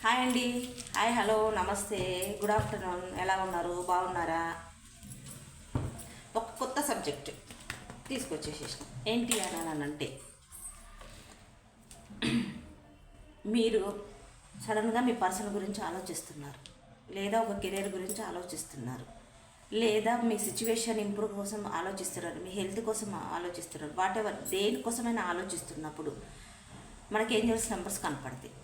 Hi అండి. Hi, hello, నమస్తే, good afternoon. ఎలా ఉన్నారు? బాగున్నారా? ఒక కొత్త సబ్జెక్ట్ తీసుకొచ్చేసేసిన. ఏంటి అని అంటే, మీరు సడన్గా మీ పర్సన్ గురించి ఆలోచిస్తున్నారు, లేదా ఒక కెరీర్ గురించి ఆలోచిస్తున్నారు, లేదా మీ సిచ్యువేషన్ ఇంప్రూవ్ కోసం ఆలోచిస్తున్నారు, మీ హెల్త్ కోసం ఆలోచిస్తున్నారు, వాట్ ఎవర్ దేనికోసమైనా ఆలోచిస్తున్నప్పుడు మనకి ఏంజల్స్ నెంబర్స్ కనపడతాయి.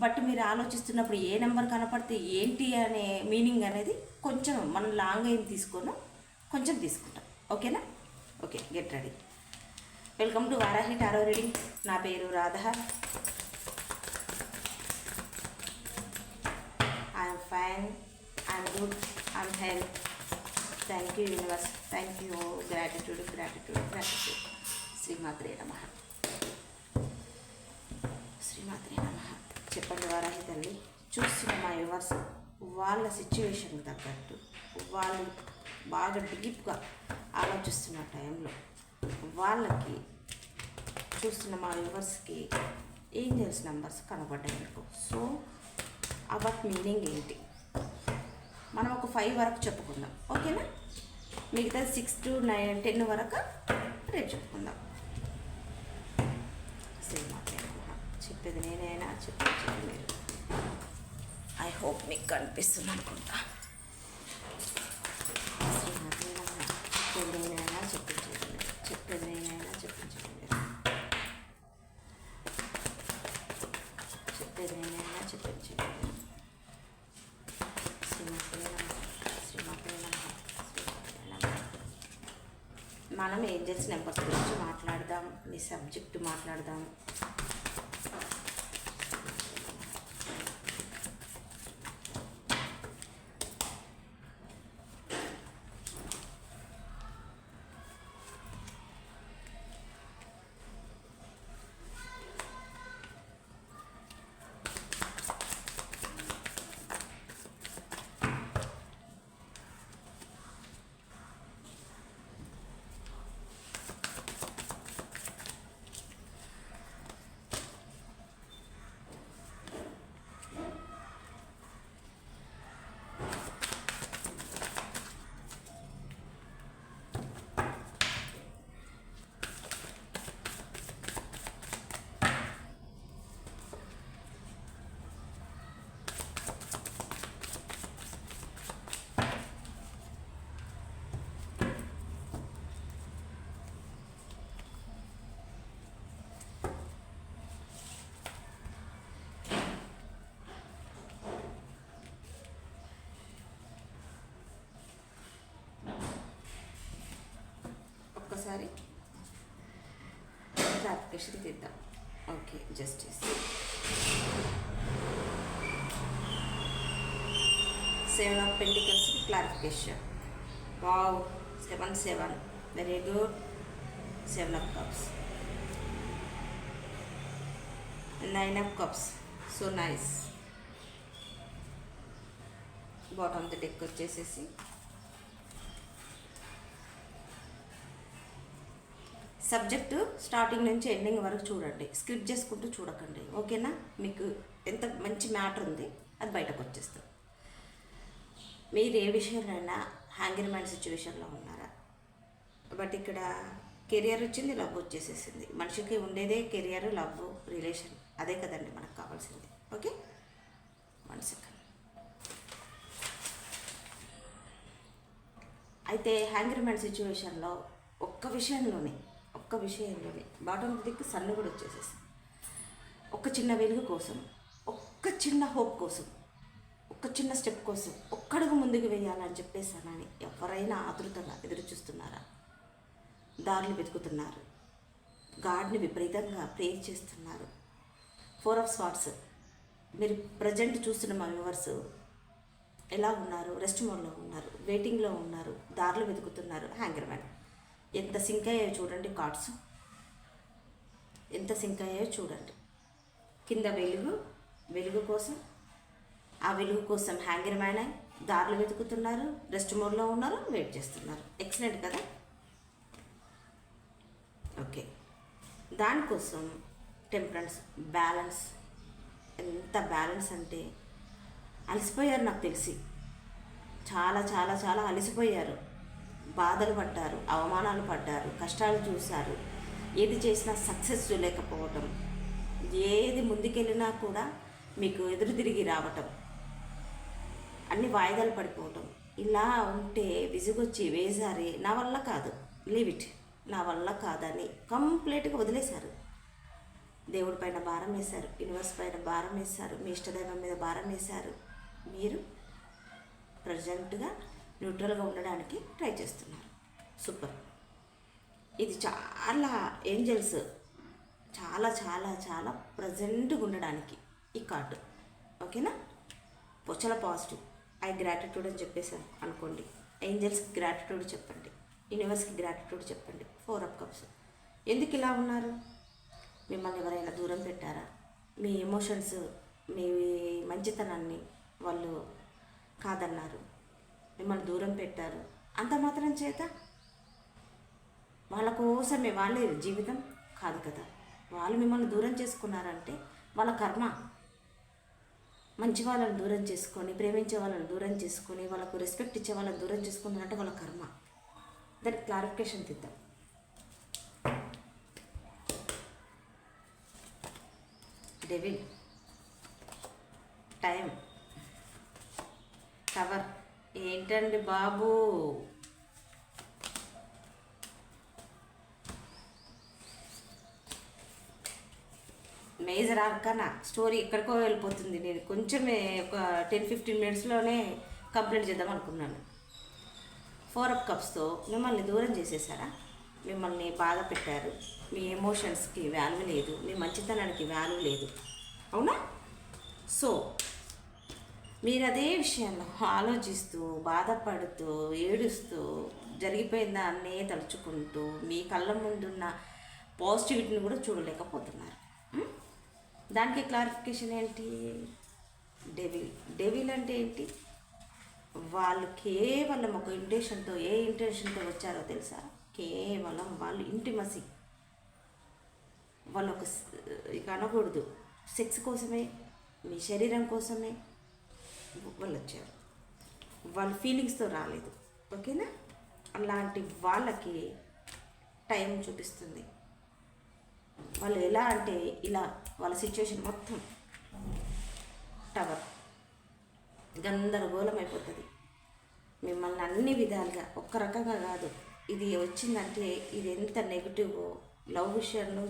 బట్ మీరు ఆలోచిస్తున్నప్పుడు ఏ నెంబర్ కనపడితే ఏంటి అనే మీనింగ్ అనేది కొంచెం మనం లాంగ్ ఏం తీసుకోను, కొంచెం తీసుకుంటాం. ఓకేనా? Okay, get ready. Welcome to Varahi tarot reading. నా పేరు Radha. I'm fine, I'm good, I'm health. Thank you universe, thank you, gratitude gratitude gratitude. శ్రీమాత్రే నమః, శ్రీమాత్రే నమః. చెప్పండి వారాహి తల్లి, చూస్తున్న మా యువర్స్ వాళ్ళ సిచ్యువేషన్కి తగ్గట్టు వాళ్ళు బాగా డీప్గా ఆలోచిస్తున్న టైంలో వాళ్ళకి చూస్తున్న మా యువర్స్కి ఏంజల్స్ నెంబర్స్ కనబడ్డాయి అనుకో. సో అబౌట్ మీనింగ్ ఏంటి మనం ఒక 5 వరకు చెప్పుకుందాం. ఓకేనా? మిగతా 6 to 9, 10 వరకు రేపు చెప్పుకుందాం. చెప్పేది నేనైనా చెప్పేది మీరు. ఐ హోప్ మీకు కనిపిస్తుంది అనుకుంటా. చెప్పేది నేనైనా చెప్పించేది మీరు, చెప్పేది నేనైనా చెప్పించేది మీరు, చెప్పేది నేనైనా చెప్పించేది మీరు. మనం ఏంజల్స్ నెంబర్స్ గురించి మాట్లాడదాం, మీ సబ్జెక్టు మాట్లాడదాం. ఒక్కసారి క్లారిఫికేషన్ తీద్దాం. Okay, justice. 7 of Pentacles clarification. Wow, 7 very good. 7 of Cups, 9 of Cups, so nice. Bottom the deck వచ్చేసేసి సబ్జెక్టు స్టార్టింగ్ నుంచి ఎండింగ్ వరకు చూడండి, స్కిప్ చేసుకుంటూ చూడకండి. ఓకేనా? మీకు ఎంత మంచి మ్యాటర్ ఉంది అది బయటకు వచ్చేస్తుంది. మీరు ఏ విషయంలోనైనా హ్యాంగర్ మైండ్ సిచ్యువేషన్లో ఉన్నారా? బట్ ఇక్కడ కెరియర్ వచ్చింది, లవ్ వచ్చేసేసింది. మనిషికి ఉండేదే కెరియర్, లవ్, రిలేషన్. అదే కదండి మనకు కావాల్సింది. Okay, 1 second. అయితే హ్యాంగర్ మైండ్ సిచ్యువేషన్లో ఒక్క విషయంలోనే బాటమ్ దిక్కు సన్ను కూడా వచ్చేసేసి ఒక చిన్న వెలుగు కోసం, ఒక్క చిన్న హోప్ కోసం, ఒక చిన్న స్టెప్ కోసం, ఒక్కడుగు ముందుకు వేయాలని చెప్పేసానని ఎవరైనా ఆతృతగా ఎదురు చూస్తున్నారా? దారులు వెతుకుతున్నారు, గాడ్ని విపరీతంగా ప్రేర్ చేస్తున్నారు. 4 of Swords. మీరు ప్రజెంట్ చూస్తున్న మా వ్యూవర్స్ ఎలా ఉన్నారు? రెస్ట్ మోడ్లో ఉన్నారు, వెయిటింగ్లో ఉన్నారు, దారులు వెతుకుతున్నారు. హ్యాంగర్ మ్యాన్ ఎంత సింక్ అయ్యాయో చూడండి. కార్డ్స్ ఎంత సింక్ అయ్యాయో చూడండి. కింద వెలుగు కోసం, ఆ వెలుగు కోసం హ్యాంగర్ మ్యాన్ అయి దారులు వెతుకుతున్నారు, రెస్ట్ మోడ్లో ఉన్నారు, వెయిట్ చేస్తున్నారు. ఎక్సలెంట్ కదా? ఓకే, దానికోసం టెంపరెన్స్, బ్యాలెన్స్. ఎంత బ్యాలెన్స్ అంటే అలసిపోయారు నాకు తెలిసి, చాలా చాలా చాలా అలసిపోయారు. బాధలు పడ్డారు, అవమానాలు పడ్డారు, కష్టాలు చూశారు. ఏది చేసినా సక్సెస్ లేకపోవటం, ఏది ముందుకెళ్ళినా కూడా మీకు ఎదురు తిరిగి రావటం, అన్ని వాయిదాలు పడిపోవటం, ఇలా ఉంటే విసుగొచ్చి వేసారి నా వల్ల కాదు, లీవ్ ఇట్, నా వల్ల కాదని కంప్లీట్గా వదిలేశారు. దేవుడి పైన భారం వేశారు, యూనివర్స్ పైన భారం వేశారు, మీ ఇష్టదైవం మీద భారం వేశారు. మీరు ప్రజెంట్గా న్యూట్రల్గా ఉండడానికి ట్రై చేస్తున్నారు. సూపర్. ఇది చాలా ఏంజల్స్ చాలా చాలా చాలా ప్రజెంట్గా ఉండడానికి ఈ కార్డు. ఓకేనా? చాలా పాజిటివ్. ఐ గ్రాటిట్యూడ్ అని చెప్పేసాను అనుకోండి. ఏంజల్స్కి గ్రాటిట్యూడ్ చెప్పండి, యూనివర్స్కి గ్రాటిట్యూడ్ చెప్పండి. 4 ఆఫ్ కప్స్. ఎందుకు ఇలా ఉన్నారు? మిమ్మల్ని ఎవరైనా దూరం పెట్టారా? మీ ఎమోషన్స్, మీ మంచితనాన్ని వాళ్ళు కాదన్నారు, మిమ్మల్ని దూరం పెట్టారు. అంత మాత్రం చేత వాళ్ళ కోసమే వాళ్ళే జీవితం కాదు కదా. వాళ్ళు మిమ్మల్ని దూరం చేసుకున్నారంటే వాళ్ళ కర్మ. మంచి వాళ్ళని దూరం చేసుకొని, ప్రేమించే వాళ్ళని దూరం చేసుకొని, వాళ్ళకు రెస్పెక్ట్ ఇచ్చే వాళ్ళని దూరం చేసుకున్నారంటే వాళ్ళ కర్మ. దానికి క్లారిఫికేషన్ తీద్దాం. Devil, time, cover. ఏంటండి బాబు, మేజర్ ఆర్కానా స్టోరీ ఎక్కడికో వెళ్ళిపోతుంది. నేను కొంచెమే ఒక 10-15 మినిట్స్లోనే కంప్లీట్ చేద్దాం అనుకున్నాను. 4 ఆఫ్ కప్స్తో మిమ్మల్ని దూరం చేసేసారా? మిమ్మల్ని బాధ పెట్టారు. మీ ఎమోషన్స్కి వాల్యూ లేదు, మీ మంచితనానికి వాల్యూ లేదు. అవునా? సో మీరు అదే విషయాన్ని ఆలోచిస్తూ, బాధపడుతూ, ఏడుస్తూ, జరిగిపోయిన దాన్నే తలుచుకుంటూ, మీ కళ్ళ ముందున్న పాజిటివిటీని కూడా చూడలేకపోతున్నారు. దానికి క్లారిఫికేషన్ ఏంటి? డెవిల్. డెవిల్ అంటే ఏంటి? వాళ్ళు కేవలం ఒక ఇంటెన్షన్తో, ఏ ఇంటెన్షన్తో వచ్చారో తెలుసా? కేవలం వాళ్ళు ఇంటిమసీ, వాళ్ళు ఒక ఇక అనకూడదు, సెక్స్ కోసమే, మీ శరీరం కోసమే వాళ్ళు వచ్చారు. వాళ్ళ ఫీలింగ్స్తో రాలేదు. ఓకేనా? అలాంటి వాళ్ళకి టైం చూపిస్తుంది. వాళ్ళు ఎలా అంటే ఇలా, వాళ్ళ సిచ్యువేషన్ మొత్తం టవర్ గందరగోళం అయిపోతుంది. మిమ్మల్ని అన్ని విధాలుగా, ఒక్క రకంగా కాదు, ఇది వచ్చిందంటే ఇది ఎంత నెగిటివ్, లవ్ విషయంలో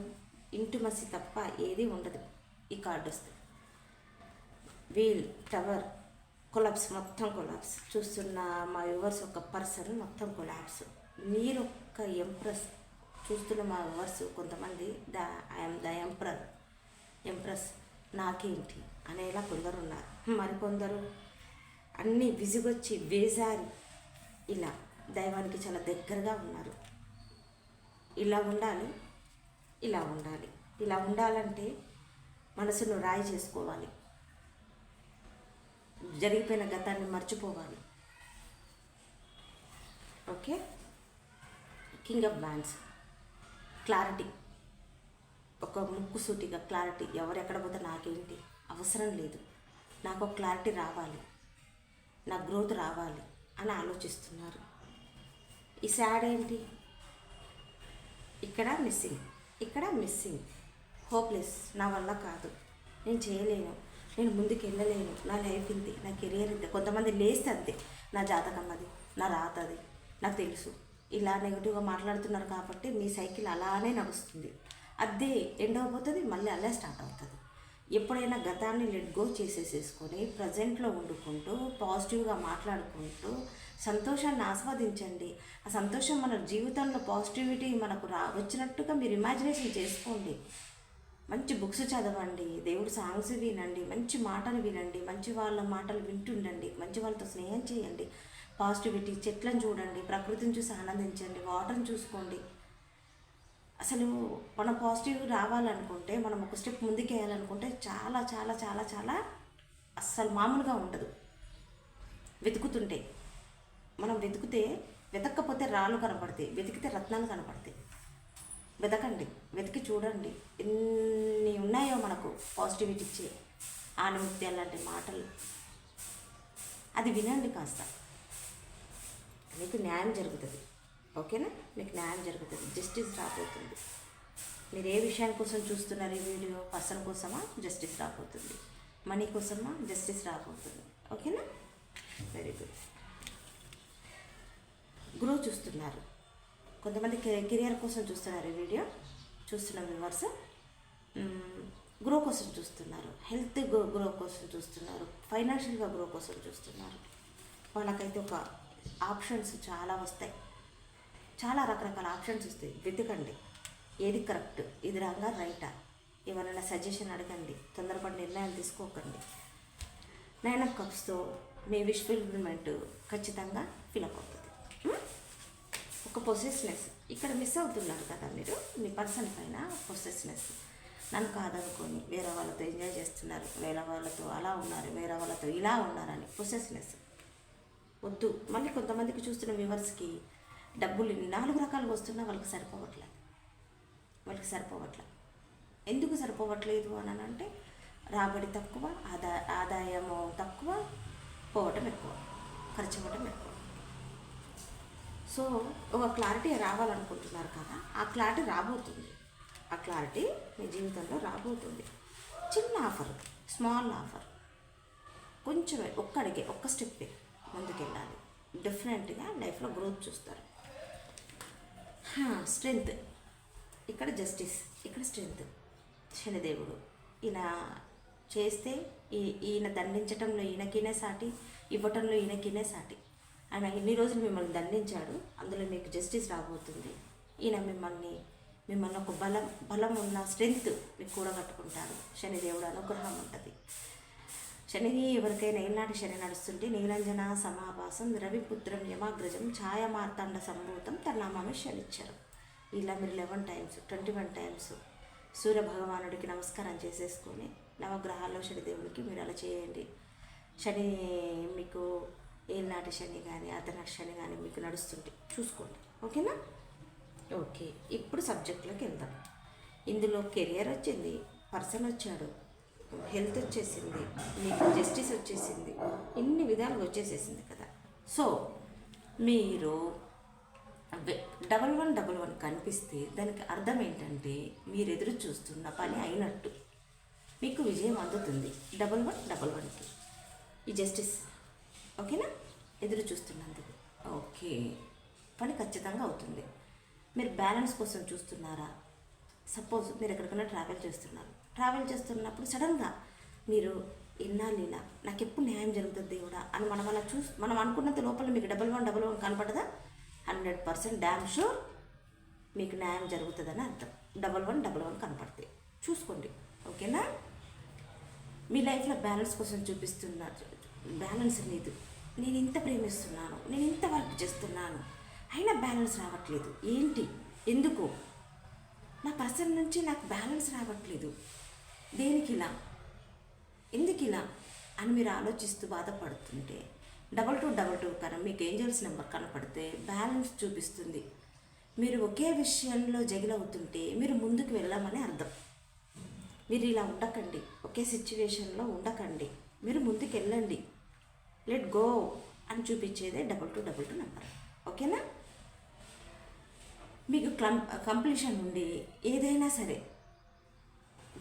ఇంటిమసీ తప్ప ఏది ఉండదు. ఈ కార్డు వస్తుంది. వీల్, టవర్, కొలాప్స్, మొత్తం కొలాప్స్. చూస్తున్న మా వ్యూవర్స్ ఒక పర్సన్ మొత్తం కొలాప్స్. మీరు ఒక్క ఎంప్రెస్ చూస్తున్న మా వ్యూవర్స్ కొంతమంది ఐఎమ్ ద ఎంప్రెస్ నాకేంటి అనేలా కొందరు ఉన్నారు. మరికొందరు అన్నీ విసుగొచ్చి వేసారి ఇలా దైవానికి చాలా దగ్గరగా ఉన్నారు. ఇలా ఉండాలి, ఇలా ఉండాలి. ఇలా ఉండాలంటే మనసును రాయి చేసుకోవాలి, జరిగిపోయిన గతాన్ని మర్చిపోవాలి. Okay? King of wands, clarity, ఒక ముక్కుసూటిగా క్లారిటీ. ఎవరెక్కడ పోతే నాకేంటి, అవసరం లేదు, నాకు ఒక క్లారిటీ రావాలి, నా గ్రోత్ రావాలి అని ఆలోచిస్తున్నారు. ఈ సాడ్ ఏంటి? ఇక్కడ మిస్సింగ్, ఇక్కడ మిస్సింగ్, హోప్లెస్, నా వల్ల కాదు, నేను చేయలేను, నేను ముందుకు వెళ్ళలేను, నా లైఫ్ ఇంతే, నా కెరియర్ ఇంతే. కొంతమంది లేస్తే అంతే, నా జాతకం అది, నా రాత అది, నాకు తెలుసు. ఇలా నెగిటివ్గా మాట్లాడుతున్నారు కాబట్టి మీ సైకిల్ అలానే నడుస్తుంది. అదే ఎండ్ అయిపోతుంది, మళ్ళీ అలా స్టార్ట్ అవుతుంది. ఎప్పుడైనా గతాన్ని లెట్ గో చేసేసేసుకొని ప్రజెంట్లో వండుకుంటూ పాజిటివ్గా మాట్లాడుకుంటూ సంతోషాన్ని ఆస్వాదించండి. ఆ సంతోషం మన జీవితంలో పాజిటివిటీ మనకు వచ్చినట్టుగా మీరు ఇమాజినేషన్ చేసుకోండి. మంచి బుక్స్ చదవండి, దేవుడు సాంగ్స్ వినండి, మంచి మాటలు వినండి, మంచి వాళ్ళ మాటలు వింటుండండి, మంచి వాళ్ళతో స్నేహం చేయండి, పాజిటివిటీ, చెట్లను చూడండి, ప్రకృతిని చూసి ఆనందించండి, వాటర్ని చూసుకోండి. అసలు మనం పాజిటివ్ రావాలనుకుంటే, మనం ఒక స్టెప్ ముందుకు వేయాలనుకుంటే చాలా చాలా చాలా చాలా అస్సలు మామూలుగా ఉండదు. వెతుకుతుంటే మనం వెతక్కపోతే రాళ్ళు కనపడతాయి, వెతికితే రత్నాలు కనపడతాయి. వెతకండి, వెతికి చూడండి, ఎన్ని ఉన్నాయో మనకు పాజిటివిటీ ఇచ్చే ఆనిముత్యాలు లాంటి మాటలు. అది వినండి కాస్త, మీకు న్యాయం జరుగుతుంది. ఓకేనా? మీకు న్యాయం జరుగుతుంది, జస్టిస్ రాబోతుంది. మీరు ఏ విషయాని కోసం చూస్తున్నారు ఈ వీడియో? పర్సన్ కోసమా జస్టిస్ రాబోతుంది, మనీ కోసమా జస్టిస్ రాబోతుంది. ఓకేనా? Very good. గ్రో చూస్తున్నారు, కొంతమంది కెరియర్ కోసం చూస్తున్నారు ఈ వీడియో చూస్తున్న వ్యూవర్స్. గ్రో కోసం చూస్తున్నారు, హెల్త్ గ్రో కోసం చూస్తున్నారు, ఫైనాన్షియల్గా గ్రో కోసం చూస్తున్నారు. వాళ్ళకైతే ఒక ఆప్షన్స్ చాలా వస్తాయి, చాలా రకరకాల ఆప్షన్స్ వస్తాయి. వెతకండి ఏది కరెక్ట్, ఇది రాంగా రైటా, ఎవరైనా సజెషన్ అడగండి, తొందరపడి నిర్ణయాలు తీసుకోకండి. 9 of Cups me wish fulfilment ఖచ్చితంగా ఫిలప్ అవుతుంది. ఒక పొసెస్నెస్ ఇక్కడ మిస్ అవుతున్నారు కదా మీరు, మీ పర్సన్ పైన పొసెస్నెస్. నన్ను కాదనుకొని వేరే వాళ్ళతో ఎంజాయ్ చేస్తున్నారు, వేరే వాళ్ళతో అలా ఉన్నారు, వేరే వాళ్ళతో ఇలా ఉన్నారని పొసెస్నెస్ వద్దు. మళ్ళీ కొంతమందికి చూస్తున్న వ్యూవర్స్కి డబ్బులు 4 రకాలుగా వస్తున్నా వాళ్ళకి సరిపోవట్లేదు. ఎందుకు సరిపోవట్లేదు అని అంటే రాబడి తక్కువ, ఆదాయము తక్కువ, పోవటం ఎక్కువ, ఖర్చు అవ్వటం ఎక్కువ. సో ఒక క్లారిటీ రావాలనుకుంటున్నారు కదా, ఆ క్లారిటీ రాబోతుంది. ఆ క్లారిటీ మీ జీవితంలో రాబోతుంది. చిన్న ఆఫర్, స్మాల్ ఆఫర్, కొంచెం ఒక్క స్టెప్పే ముందుకెళ్ళాలి. డెఫినెట్గా లైఫ్లో గ్రోత్ చూస్తారు. స్ట్రెంగ్త్ ఇక్కడ జస్టిస్, ఇక్కడ స్ట్రెంగ్త్. శనిదేవుడు ఈయన చేస్తే ఈయన దండించటంలో ఈయనకినే సాటి, ఇవ్వటంలో ఈయనకినే సాటి. ఆయన ఇన్ని రోజులు మిమ్మల్ని దండించాడు, అందులో మీకు జస్టిస్ రాబోతుంది. ఈయన మిమ్మల్ని ఒక బలం ఉన్న స్ట్రెంగ్త్ మీకు కూడగట్టుకుంటారు. శనిదేవుడు అనుగ్రహం ఉంటుంది. శని ఎవరికైనా ఏనాటి శని నడుస్తుంటే నీలంజన సమాభాసం రవిపుత్రం యమాగ్రజం ఛాయమార్తాండ సంభూతం తన్నామామే శనిచ్చారు. ఇలా మీరు 11 times 21 times సూర్య భగవానుడికి నమస్కారం చేసేసుకొని నవగ్రహాల్లో శనిదేవుడికి మీరు అలా చేయండి. శని మీకు ఏనాటి శని కానీ అర్ధనాటి శని కానీ మీకు నడుస్తుంటే చూసుకోండి. ఓకేనా? ఓకే, ఇప్పుడు సబ్జెక్ట్లోకి వెళ్దాం. ఇందులో కెరియర్ వచ్చింది, పర్సన్ వచ్చాడు, హెల్త్ వచ్చేసింది, మీకు జస్టిస్ వచ్చేసింది, ఇన్ని విధాలుగా వచ్చేసేసింది కదా. సో మీరు 1111 కనిపిస్తే దానికి అర్థం ఏంటంటే మీరు ఎదురు చూస్తున్న పని అయినట్టు, మీకు విజయం అందుతుంది. 1111కి ఈ జస్టిస్. ఓకేనా? ఎదురు చూస్తున్నందుకు ఓకే, పని ఖచ్చితంగా అవుతుంది. మీరు బ్యాలెన్స్ కోసం చూస్తున్నారా? సపోజ్ మీరు ఎక్కడికైనా ట్రావెల్ చేస్తున్నప్పుడు సడన్గా మీరు ఇన్నాళ్ళ నాకు ఎప్పుడు న్యాయం జరుగుతుంది దేవుడా అని మనం అనుకున్నంత లోపల మీకు 1111 కనపడదా? 100% డ్యామ్ షూర్ మీకు న్యాయం జరుగుతుందని అర్థం. 1111 కనపడితే చూసుకోండి. ఓకేనా? మీ లైఫ్లో బ్యాలెన్స్ కోసం చూపిస్తున్నారు, బ్యాలెన్స్ లేదు. నేను ఇంత ప్రేమిస్తున్నాను, నేను ఇంత వర్క్ చేస్తున్నాను, అయినా బ్యాలెన్స్ రావట్లేదు. ఏంటి? ఎందుకు? నా పర్సన్ నుంచి నాకు బ్యాలెన్స్ రావట్లేదు, దేనికి ఇలా, ఎందుకు ఇలా అని మీరు ఆలోచిస్తూ బాధపడుతుంటే 2222 కన్నా మీకు ఏంజల్స్ నెంబర్ కనపడితే బ్యాలెన్స్ చూపిస్తుంది. మీరు ఒకే విషయంలో జగిలవుతుంటే మీరు ముందుకు వెళ్ళామని అర్థం. మీరు ఇలా ఉండకండి, ఒకే సిచ్యువేషన్లో ఉండకండి, మీరు ముందుకు వెళ్ళండి, లెట్ గో అని చూపించేదే 2222 నెంబర్. ఓకేనా? మీకు కంప్లీషన్ ఉండి ఏదైనా సరే,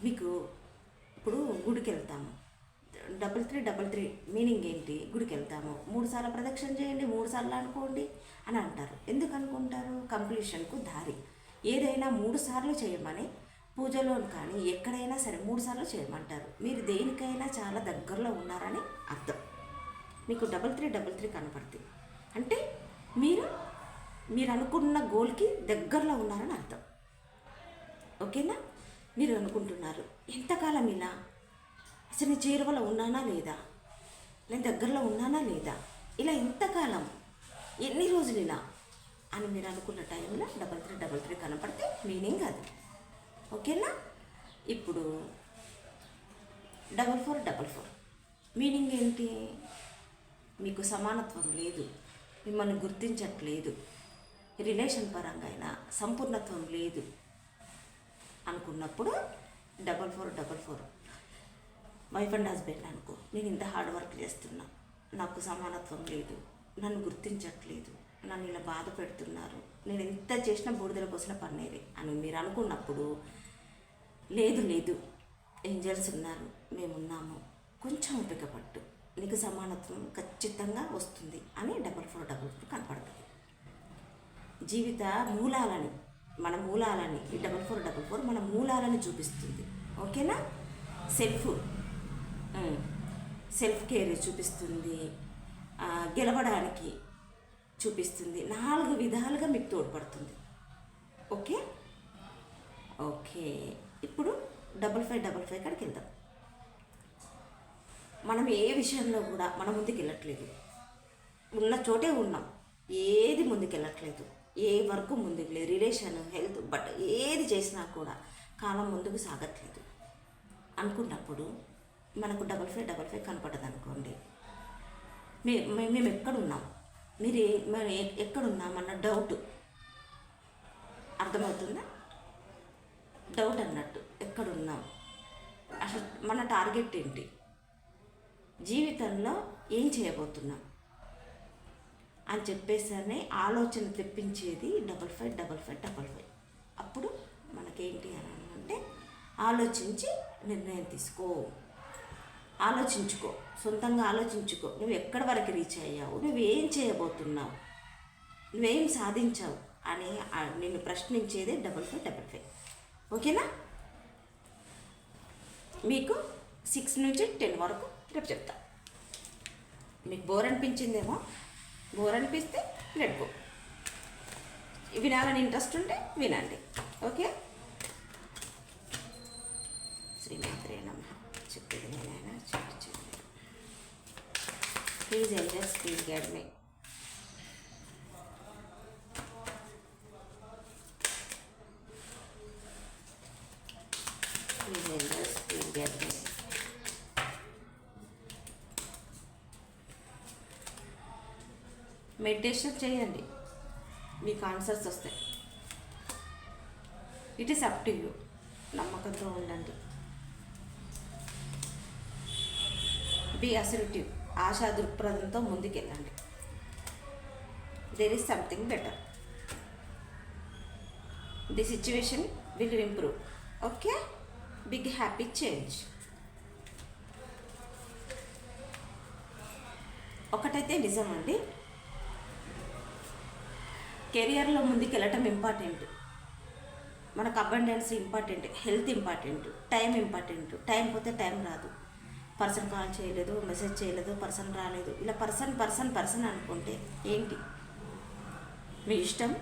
మీకు ఇప్పుడు గుడికి వెళ్తాము, 3333 మీనింగ్ ఏంటి? గుడికి వెళ్తాము, 3 సార్లు ప్రదక్షిణ చేయండి, 3 సార్లు అనుకోండి అని అంటారు. ఎందుకు అనుకుంటారు? కంప్లీషన్కు దారి. ఏదైనా 3 సార్లు చేయమని పూజలో కానీ ఎక్కడైనా సరే 3 సార్లు చేయమంటారు. మీరు దేనికైనా చాలా దగ్గరలో ఉన్నారని అర్థం. మీకు 3333 కనపడుతుంది అంటే మీరు అనుకున్న గోల్కి దగ్గరలో ఉన్నారని అర్థం. ఓకేనా? మీరు అనుకుంటున్నారు ఎంతకాలం ఇలా, అసలు నేను చేరువలో ఉన్నానా లేదా, నేను దగ్గరలో ఉన్నానా లేదా, ఇలా ఎంతకాలం, ఎన్ని రోజులు ఇలా అని మీరు అనుకున్న టైంలో 3333 కనపడితే మీనింగ్ అది. ఓకేనా? ఇప్పుడు 4444 మీనింగ్ ఏంటి? మీకు సమానత్వం లేదు, మిమ్మల్ని గుర్తించట్లేదు, రిలేషన్ పరంగా అయినా సంపూర్ణత్వం లేదు అనుకున్నప్పుడు 4444 వైఫ్ అండ్ హస్బెండ్ అనుకో, నేను ఇంత హార్డ్ వర్క్ చేస్తున్నా, నాకు సమానత్వం లేదు, నన్ను గుర్తించట్లేదు, నన్ను ఇలా బాధ పెడుతున్నారు, నేను ఎంత చేసినా బూడిదల పోసిన పన్నీరే అని మీరు అనుకున్నప్పుడు, లేదు లేదు ఏంజల్స్ ఉన్నారు, మేమున్నాము, కొంచెం ఓపిక పట్టు, నీకు సమానత్వం ఖచ్చితంగా వస్తుంది అని 4444 కనపడుతుంది. జీవిత మూలాలని, మన మూలాలని ఈ 4444 మన మూలాలని చూపిస్తుంది. ఓకేనా? సెల్ఫ్ కేర్ చూపిస్తుంది, గెలవడానికి చూపిస్తుంది, 4 విధాలుగా మీకు తోడ్పడుతుంది. ఓకే ఓకే ఇప్పుడు 5555 కాడికి వెళ్దాం. మనం ఏ విషయంలో కూడా మన ముందుకు వెళ్ళట్లేదు, ఉన్న చోటే ఉన్నాం, ఏది ముందుకు వెళ్ళట్లేదు, ఏ వర్క్ ముందుకు లేదు, రిలేషన్, హెల్త్, బట్ ఏది చేసినా కూడా కాలం ముందుకు సాగట్లేదు అనుకున్నప్పుడు మనకు 5555 కనపడదు అనుకోండి. మేము ఎక్కడున్నాం, మనం ఎక్కడున్నామన్న డౌట్ అర్థమవుతుందా? డౌట్ అన్నట్టు ఎక్కడున్నాం, అసలు మన టార్గెట్ ఏంటి, జీవితంలో ఏం చేయబోతున్నాం అని చెప్పేసరి ఆలోచన తెప్పించేది 555555. అప్పుడు మనకేంటి అని అంటే ఆలోచించి నిర్ణయం తీసుకో, ఆలోచించుకో, సొంతంగా ఆలోచించుకో, నువ్వు ఎక్కడి వరకు రీచ్ అయ్యావు, నువ్వేం చేయబోతున్నావు, నువ్వేం సాధించావు అని నేను ప్రశ్నించేదే 5555. ఓకేనా? మీకు 6 నుంచి 10 వరకు రేపు చెప్తా. మీకు బోర్ అనిపించిందేమో, బోర్ అనిపిస్తే లెట్గో, వినాలని ఇంట్రెస్ట్ ఉంటే వినండి. ఓకే? శ్రీమాత్రే నమః. చెప్పేది నేనైనా చూపించండి. Please elders, please guide me. Please elders, please guide me. Meditation చేయండి, మీకు ఆన్సర్స్ వస్తాయి. It is up to you. నమ్మకంతో ఉండండి. బీ అసర్టివ్, ఆశా దృక్పథంతో ముందుకెళ్ళండి. There is something better. The situation will improve. Okay? Big happy change. ఒకటైతే నిజమండి, కెరియర్లో ముందుకు వెళ్ళటం ఇంపార్టెంట్, మనకు abundance important, health important, time important. Time పోతే టైం రాదు. పర్సన్ కాల్ చేయలేదు, మెసేజ్ చేయలేదు, పర్సన్ రాలేదు, ఇలా పర్సన్ అనుకుంటే ఏంటి? మీ ఇష్టం.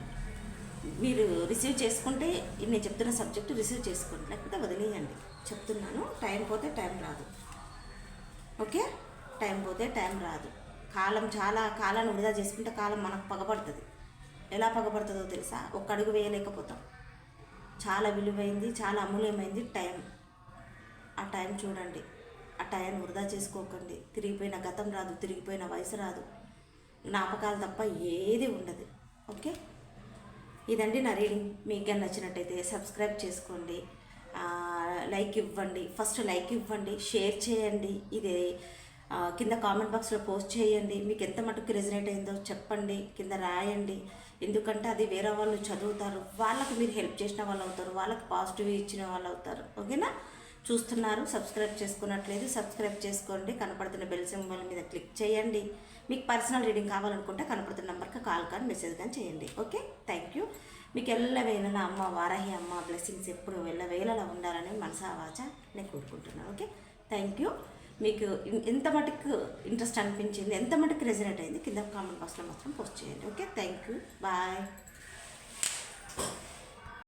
మీరు రిసీవ్ చేసుకుంటే నేను చెప్తున్న సబ్జెక్టు రిసీవ్ చేసుకోండి, లేకపోతే వదిలేయండి. చెప్తున్నాను, టైం పోతే టైం రాదు. ఓకే? టైం పోతే టైం రాదు. చాలా కాలాన్ని వృధా చేసుకుంటే కాలం మనకు పగబడుతుంది. ఎలా పగబడుతుందో తెలుసా? ఒక్క అడుగు వేయలేకపోతాం. చాలా విలువైంది, చాలా అమూల్యమైంది టైం. ఆ టైం చూడండి, ఆ టైం వృధా చేసుకోకండి. తిరిగిపోయిన గతం రాదు, తిరిగిపోయిన వయసు రాదు, జ్ఞాపకాలు తప్ప ఏది ఉండదు. ఓకే? ఇదండి నా రీడింగ్. మీకు నచ్చినట్టయితే సబ్స్క్రైబ్ చేసుకోండి, లైక్ ఇవ్వండి. ఫస్ట్ లైక్ ఇవ్వండి, షేర్ చేయండి. ఇది కింద కామెంట్ బాక్స్లో పోస్ట్ చేయండి. మీకు ఎంత మటుకు రెజనేట్ అయిందో చెప్పండి, కింద రాయండి. ఎందుకంటే అది వేరే వాళ్ళు చదువుతారు, వాళ్ళకి మీరు హెల్ప్ చేసిన వాళ్ళు అవుతారు, వాళ్ళకి పాజిటివ్ ఇచ్చిన వాళ్ళు అవుతారు. ఓకేనా? చూస్తున్నారు, సబ్స్క్రైబ్ చేసుకున్నట్లేదు, సబ్స్క్రైబ్ చేసుకోండి. కనపడుతున్న బెల్ సింబల్ మీద క్లిక్ చేయండి. మీకు పర్సనల్ రీడింగ్ కావాలనుకుంటే కనపడుతున్న నెంబర్కి కాల్ కానీ మెసేజ్ కానీ చేయండి. ఓకే? Thank you. మీకు ఎల్లవేళలా అమ్మ వారాహి అమ్మ బ్లెస్సింగ్స్ ఎప్పుడు ఎల్లవేళలా ఉండాలని మనసా వాచ నేను కోరుకుంటున్నాను. ఓకే? Thank you. మీకు ఎంత మటుకు ఇంట్రెస్ట్ అనిపించింది, ఎంత మటుకు రెజనేట్ అయింది కింద కామెంట్ బాక్స్లో మాత్రం పోస్ట్ చేయండి. ఓకే? Thank you. బాయ్.